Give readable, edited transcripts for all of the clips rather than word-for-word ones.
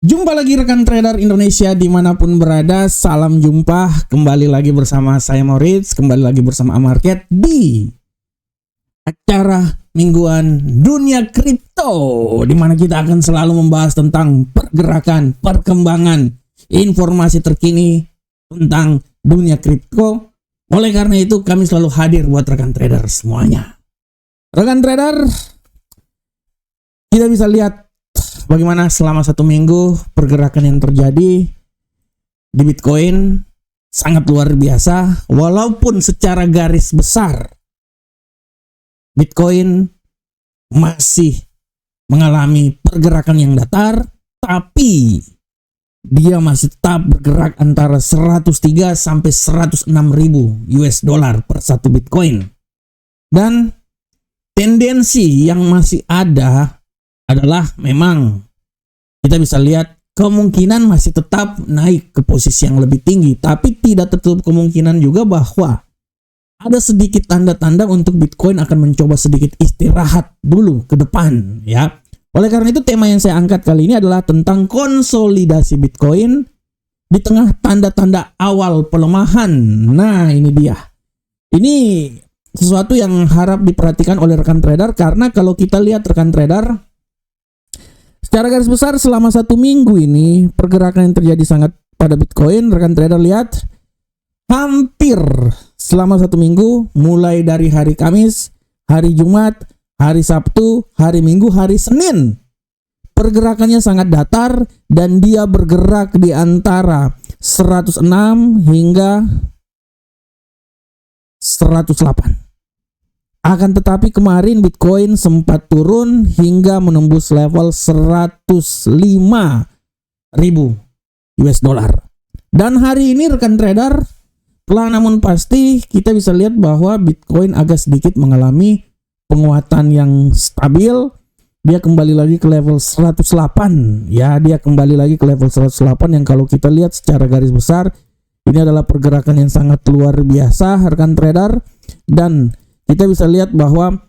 Jumpa lagi rekan trader Indonesia dimanapun berada. Salam jumpa, kembali lagi bersama saya Moritz, kembali lagi bersama Amarket di acara mingguan dunia kripto, di mana kita akan selalu membahas tentang pergerakan, perkembangan, informasi terkini tentang dunia kripto. Oleh karena itu kami selalu hadir buat rekan trader semuanya. Rekan trader, kita bisa lihat bagaimana selama 1 minggu pergerakan yang terjadi di Bitcoin sangat luar biasa. Walaupun secara garis besar Bitcoin masih mengalami pergerakan yang datar, tapi dia masih tetap bergerak antara 103 sampai 106 ribu US dollar per satu Bitcoin. Dan tendensi yang masih ada adalah memang kita bisa lihat kemungkinan masih tetap naik ke posisi yang lebih tinggi, tapi tidak tertutup kemungkinan juga bahwa ada sedikit tanda-tanda untuk Bitcoin akan mencoba sedikit istirahat dulu ke depan, ya. Oleh karena itu tema yang saya angkat kali ini adalah tentang konsolidasi Bitcoin di tengah tanda-tanda awal pelemahan. Nah, ini dia. Ini sesuatu yang harap diperhatikan oleh rekan trader, karena kalau kita lihat rekan trader, secara garis besar selama 1 minggu ini pergerakan yang terjadi sangat pada Bitcoin. Rekan trader lihat hampir selama 1 minggu, mulai dari hari Kamis, hari Jumat, hari Sabtu, hari Minggu, hari Senin, pergerakannya sangat datar dan dia bergerak di antara 106 hingga 108. Akan tetapi kemarin Bitcoin sempat turun hingga menembus level 105 ribu US dollar. Dan hari ini rekan trader, pelan namun pasti kita bisa lihat bahwa Bitcoin agak sedikit mengalami penguatan yang stabil. Dia kembali lagi ke level 108. Ya, dia kembali lagi ke level 108 yang kalau kita lihat secara garis besar ini adalah pergerakan yang sangat luar biasa rekan trader. Dan kita bisa lihat bahwa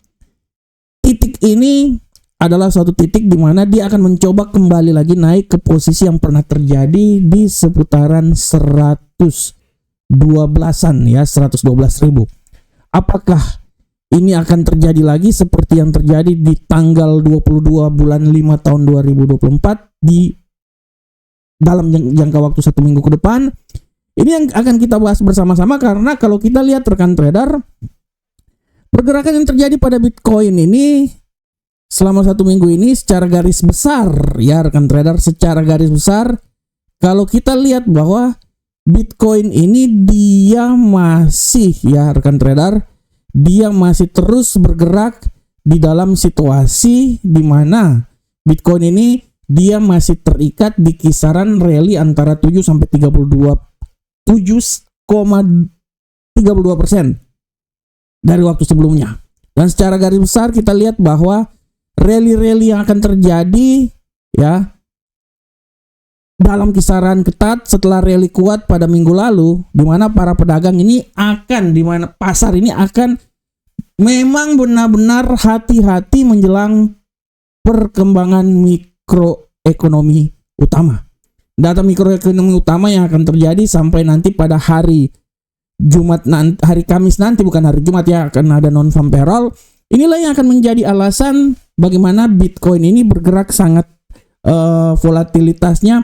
titik ini adalah suatu titik di mana dia akan mencoba kembali lagi naik ke posisi yang pernah terjadi di seputaran 112-an, ya, 112 ribu. Apakah ini akan terjadi lagi seperti yang terjadi di tanggal 22 bulan 5 tahun 2024 di dalam jangka waktu 1 minggu ke depan? Ini yang akan kita bahas bersama-sama, karena kalau kita lihat rekan trader, pergerakan yang terjadi pada Bitcoin ini selama 1 minggu ini secara garis besar, ya rekan trader, secara garis besar kalau kita lihat bahwa Bitcoin ini dia masih, ya rekan trader, dia masih terus bergerak di dalam situasi di mana Bitcoin ini dia masih terikat di kisaran rally antara 7 sampai 7,32% dari waktu sebelumnya. Dan secara garis besar kita lihat bahwa rally-rally yang akan terjadi, ya, dalam kisaran ketat setelah rally kuat pada minggu lalu, di mana para pedagang ini akan, di mana pasar ini akan memang benar-benar hati-hati menjelang perkembangan mikroekonomi utama. Data mikroekonomi utama yang akan terjadi sampai nanti pada hari Jumat nanti, hari Kamis nanti, bukan hari Jumat, ya, akan ada non-farm payroll. Inilah yang akan menjadi alasan bagaimana Bitcoin ini bergerak sangat volatilitasnya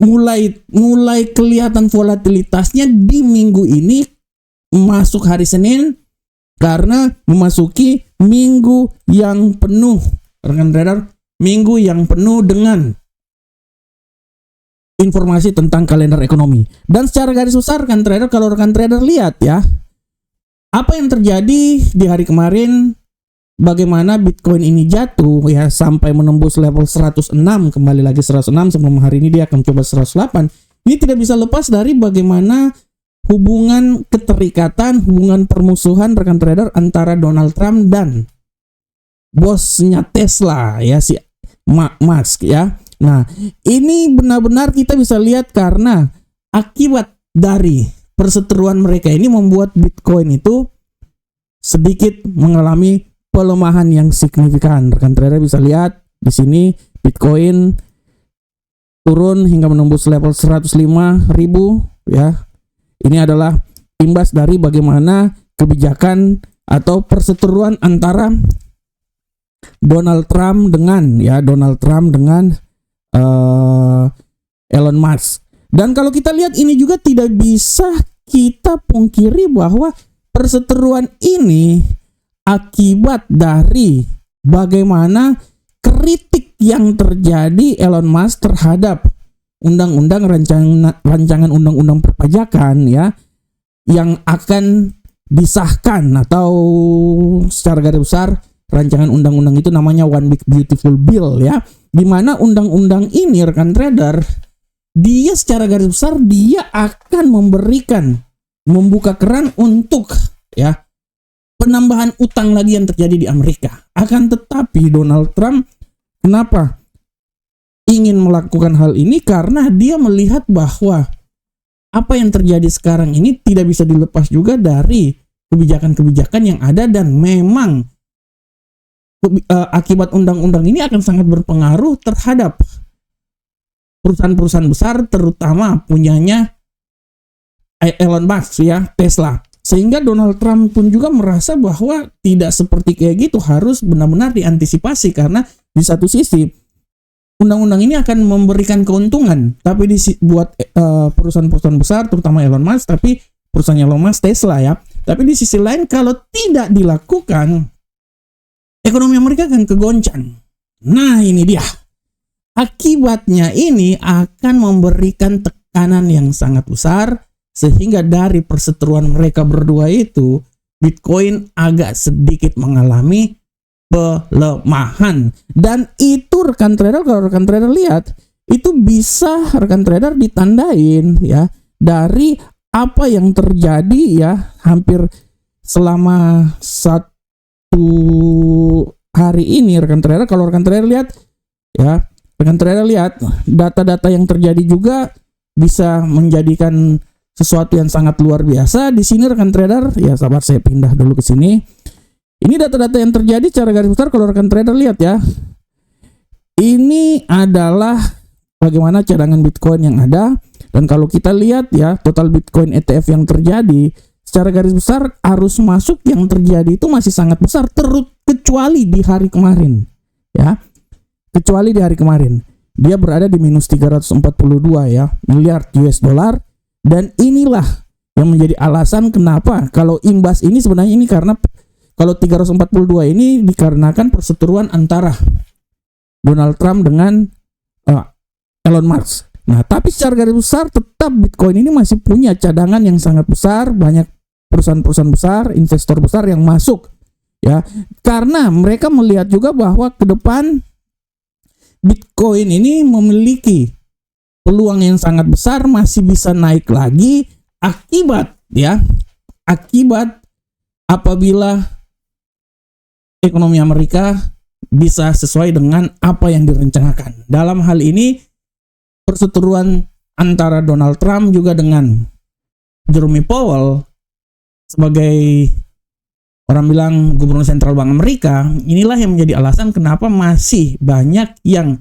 mulai kelihatan volatilitasnya di minggu ini masuk hari Senin, karena memasuki minggu yang penuh rekan trader, minggu yang penuh dengan informasi tentang kalender ekonomi. Dan secara garis besar rekan trader, kalau rekan trader lihat, ya, apa yang terjadi di hari kemarin, bagaimana Bitcoin ini jatuh, ya, sampai menembus level 106, kembali lagi 106, sebelum hari ini dia akan coba 108. Ini tidak bisa lepas dari bagaimana hubungan keterikatan, hubungan permusuhan rekan trader antara Donald Trump dan bosnya Tesla, ya, si Musk, ya. Nah, ini benar-benar kita bisa lihat karena akibat dari perseteruan mereka ini membuat Bitcoin itu sedikit mengalami pelemahan yang signifikan. Rekan trader bisa lihat di sini Bitcoin turun hingga menembus level 105.000 ya. Ini adalah imbas dari bagaimana kebijakan atau perseteruan antara Donald Trump dengan Elon Musk. Dan kalau kita lihat ini juga tidak bisa kita pungkiri bahwa perseteruan ini akibat dari bagaimana kritik yang terjadi Elon Musk terhadap rancangan undang-undang perpajakan ya, yang akan disahkan, atau secara garis besar rancangan undang-undang itu namanya One Big Beautiful Bill ya, di mana undang-undang ini rekan trader, dia secara garis besar dia akan membuka keran untuk ya penambahan utang lagi yang terjadi di Amerika. Akan tetapi Donald Trump kenapa ingin melakukan hal ini? Karena dia melihat bahwa apa yang terjadi sekarang ini tidak bisa dilepas juga dari kebijakan-kebijakan yang ada, dan memang akibat undang-undang ini akan sangat berpengaruh terhadap perusahaan-perusahaan besar, terutama punyanya Elon Musk ya, Tesla. Sehingga Donald Trump pun juga merasa bahwa tidak seperti kayak gitu, harus benar-benar diantisipasi, karena di satu sisi undang-undang ini akan memberikan keuntungan, tapi buat perusahaan-perusahaan besar, terutama Elon Musk, tapi perusahaan Elon Musk, Tesla ya. Tapi di sisi lain kalau tidak dilakukan, ekonomi Amerika akan kegoncang. Nah ini dia. Akibatnya ini akan memberikan tekanan yang sangat besar, sehingga dari perseteruan mereka berdua itu, Bitcoin agak sedikit mengalami pelemahan. Dan itu rekan trader, kalau rekan trader lihat, itu bisa rekan trader ditandain ya dari apa yang terjadi ya hampir selama 1 hari ini rekan trader. Kalau rekan trader lihat ya, rekan trader lihat data-data yang terjadi juga bisa menjadikan sesuatu yang sangat luar biasa. Di sini rekan trader, ya sabar saya pindah dulu ke sini. Ini data-data yang terjadi secara garis besar kalau rekan trader lihat ya. Ini adalah bagaimana cadangan Bitcoin yang ada, dan kalau kita lihat ya total Bitcoin ETF yang terjadi secara garis besar, arus masuk yang terjadi itu masih sangat besar, kecuali di hari kemarin ya. Kecuali di hari kemarin dia berada di minus 342 ya miliar US dollar. Dan inilah yang menjadi alasan kenapa kalau imbas ini sebenarnya ini karena kalau 342 ini dikarenakan perseteruan antara Donald Trump dengan Elon Musk. Nah, tapi secara garis besar tetap Bitcoin ini masih punya cadangan yang sangat besar, banyak perusahaan-perusahaan besar, investor besar yang masuk ya. Karena mereka melihat juga bahwa ke depan Bitcoin ini memiliki peluang yang sangat besar, masih bisa naik lagi akibat apabila ekonomi Amerika bisa sesuai dengan apa yang direncanakan. Dalam hal ini perseteruan antara Donald Trump juga dengan Jerome Powell sebagai orang bilang gubernur sentral bank Amerika, inilah yang menjadi alasan kenapa masih banyak yang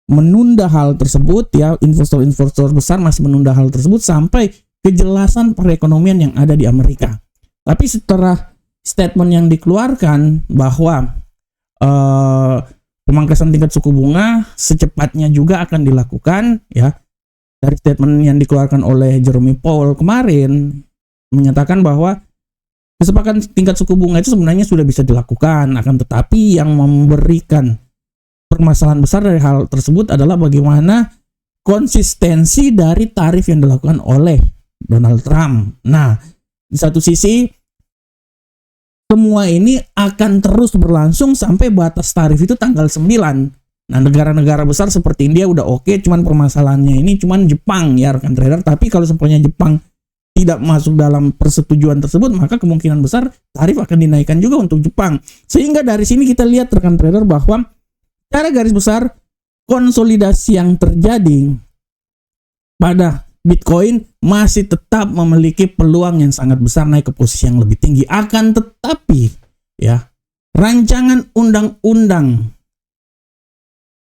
menunda hal tersebut ya. Investor-investor besar masih menunda hal tersebut sampai kejelasan perekonomian yang ada di Amerika. Tapi setelah statement yang dikeluarkan bahwa pemangkasan tingkat suku bunga secepatnya juga akan dilakukan ya, dari statement yang dikeluarkan oleh Jerome Powell kemarin menyatakan bahwa kesepakatan tingkat suku bunga itu sebenarnya sudah bisa dilakukan, akan tetapi yang memberikan permasalahan besar dari hal tersebut adalah bagaimana konsistensi dari tarif yang dilakukan oleh Donald Trump. Nah, di satu sisi semua ini akan terus berlangsung sampai batas tarif itu tanggal 9. Nah, negara-negara besar seperti India udah oke, cuman permasalahannya ini cuman Jepang ya rekan trader. Tapi kalau semuanya Jepang tidak masuk dalam persetujuan tersebut, maka kemungkinan besar tarif akan dinaikkan juga untuk Jepang. Sehingga dari sini kita lihat rekan trader bahwa secara garis besar konsolidasi yang terjadi pada Bitcoin masih tetap memiliki peluang yang sangat besar naik ke posisi yang lebih tinggi. Akan tetapi ya, rancangan undang-undang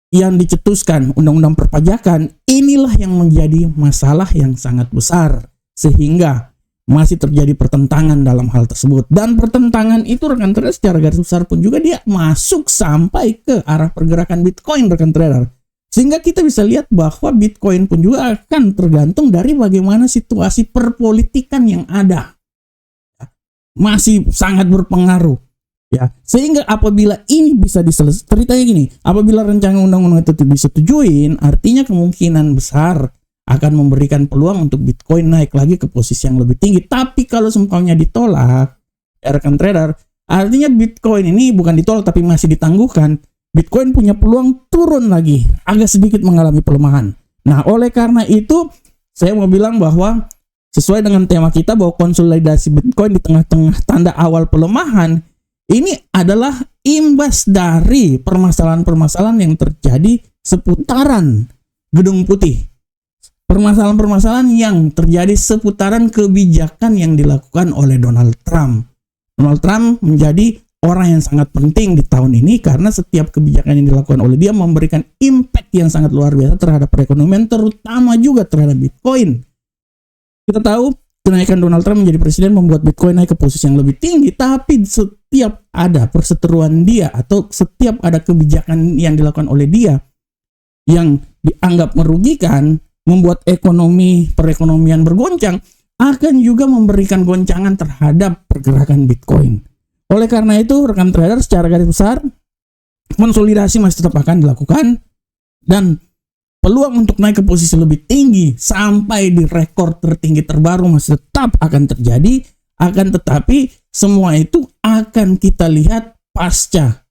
yang dicetuskan undang-undang perpajakan, inilah yang menjadi masalah yang sangat besar, sehingga masih terjadi pertentangan dalam hal tersebut. Dan pertentangan itu rekan trader secara garis besar pun juga dia masuk sampai ke arah pergerakan Bitcoin rekan trader. Sehingga kita bisa lihat bahwa Bitcoin pun juga akan tergantung dari bagaimana situasi perpolitikan yang ada. Masih sangat berpengaruh. Ya, sehingga apabila ini bisa diselesaikan, ceritanya gini, apabila rencana undang-undang itu disetujuin, artinya kemungkinan besar akan memberikan peluang untuk Bitcoin naik lagi ke posisi yang lebih tinggi. Tapi kalau seumpamanya ditolak, rekan trader, artinya Bitcoin ini bukan ditolak tapi masih ditangguhkan. Bitcoin punya peluang turun lagi, agak sedikit mengalami pelemahan. Nah, oleh karena itu, saya mau bilang bahwa sesuai dengan tema kita bahwa konsolidasi Bitcoin di tengah-tengah tanda awal pelemahan, ini adalah imbas dari permasalahan-permasalahan yang terjadi seputaran Gedung Putih. Permasalahan-permasalahan yang terjadi seputaran kebijakan yang dilakukan oleh Donald Trump. Donald Trump menjadi orang yang sangat penting di tahun ini karena setiap kebijakan yang dilakukan oleh dia memberikan impact yang sangat luar biasa terhadap perekonomian, terutama juga terhadap Bitcoin. Kita tahu kenaikan Donald Trump menjadi presiden membuat Bitcoin naik ke posisi yang lebih tinggi, tapi setiap ada perseteruan dia atau setiap ada kebijakan yang dilakukan oleh dia yang dianggap merugikan, membuat perekonomian bergoncang, akan juga memberikan goncangan terhadap pergerakan Bitcoin. Oleh karena itu, rekan trader secara garis besar, konsolidasi masih tetap akan dilakukan dan peluang untuk naik ke posisi lebih tinggi sampai di rekor tertinggi terbaru masih tetap akan terjadi, akan tetapi semua itu akan kita lihat pasca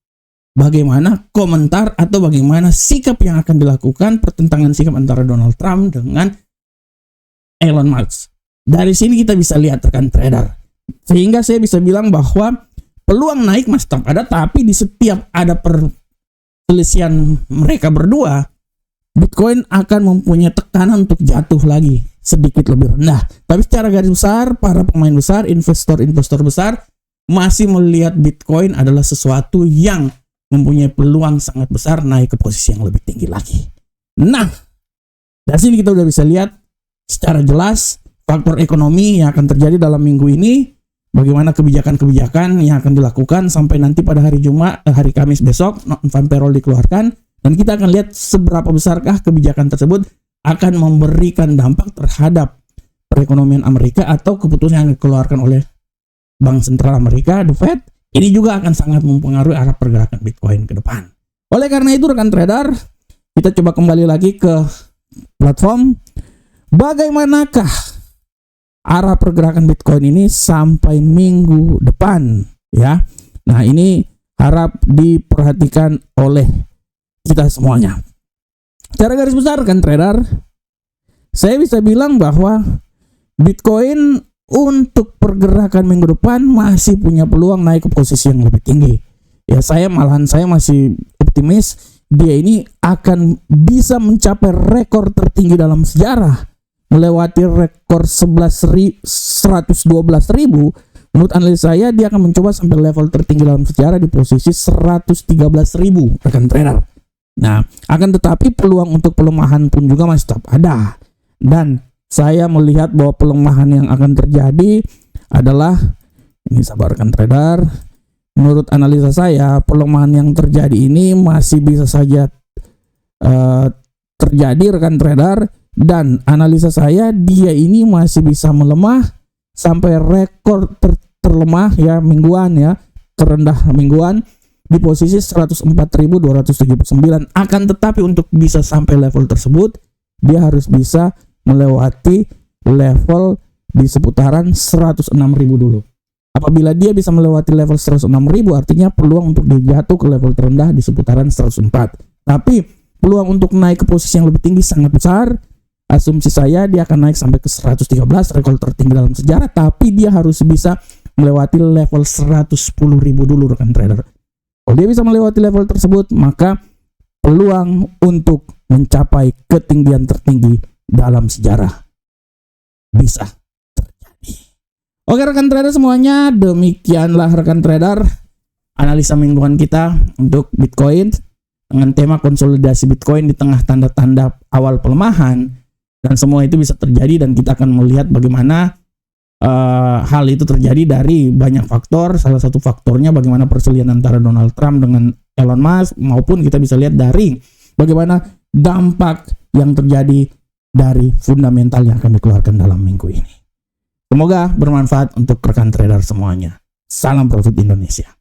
bagaimana komentar atau bagaimana sikap yang akan dilakukan, pertentangan sikap antara Donald Trump dengan Elon Musk. Dari sini kita bisa lihat rekan trader. Sehingga saya bisa bilang bahwa peluang naik masih tetap ada, tapi di setiap ada perselisihan mereka berdua, Bitcoin akan mempunyai tekanan untuk jatuh lagi sedikit lebih rendah. Tapi secara garis besar, para pemain besar, investor-investor besar masih melihat Bitcoin adalah sesuatu yang mempunyai peluang sangat besar naik ke posisi yang lebih tinggi lagi. Nah, dari sini kita udah bisa lihat secara jelas faktor ekonomi yang akan terjadi dalam minggu ini, bagaimana kebijakan-kebijakan yang akan dilakukan sampai nanti pada hari hari Kamis besok, non-farm payroll dikeluarkan. Dan kita akan lihat seberapa besarkah kebijakan tersebut akan memberikan dampak terhadap perekonomian Amerika atau keputusan yang dikeluarkan oleh Bank Sentral Amerika, The Fed. Ini juga akan sangat mempengaruhi arah pergerakan Bitcoin ke depan. Oleh karena itu rekan trader, kita coba kembali lagi ke platform. Bagaimanakah arah pergerakan Bitcoin ini sampai minggu depan? Ya, nah ini harap diperhatikan oleh kita semuanya. Secara garis besar kan trader, saya bisa bilang bahwa Bitcoin untuk pergerakan minggu depan masih punya peluang naik ke posisi yang lebih tinggi. Ya, saya masih optimis dia ini akan bisa mencapai rekor tertinggi dalam sejarah, melewati rekor 112.000. Menurut analisa saya, dia akan mencoba sampai level tertinggi dalam sejarah di posisi 113.000 rekan trader. Nah, akan tetapi peluang untuk pelemahan pun juga masih tetap ada. Dan saya melihat bahwa pelemahan yang akan terjadi adalah, ini sabarkan trader, menurut analisa saya, pelemahan yang terjadi ini masih bisa saja terjadi rekan trader. Dan analisa saya, dia ini masih bisa melemah sampai rekor terlemah ya mingguan ya, terendah mingguan di posisi 104.279. Akan tetapi untuk bisa sampai level tersebut, dia harus bisa melewati level di seputaran 106.000 dulu. Apabila dia bisa melewati level 106.000, artinya peluang untuk dia jatuh ke level terendah di seputaran 104. Tapi peluang untuk naik ke posisi yang lebih tinggi sangat besar. Asumsi saya dia akan naik sampai ke 113, rekor tertinggi dalam sejarah, tapi dia harus bisa melewati level 110.000 dulu rekan trader. Kalau dia bisa melewati level tersebut, maka peluang untuk mencapai ketinggian tertinggi dalam sejarah bisa terjadi. Oke rekan trader semuanya, demikianlah rekan trader analisa mingguan kita untuk Bitcoin. dengan tema konsolidasi Bitcoin di tengah tanda-tanda awal pelemahan, dan semua itu bisa terjadi, dan kita akan melihat bagaimana hal itu terjadi dari banyak faktor. Salah satu faktornya bagaimana perselian antara Donald Trump dengan Elon Musk, maupun kita bisa lihat dari bagaimana dampak yang terjadi dari fundamental yang akan dikeluarkan dalam minggu ini. Semoga bermanfaat untuk rekan trader semuanya. Salam profit Indonesia.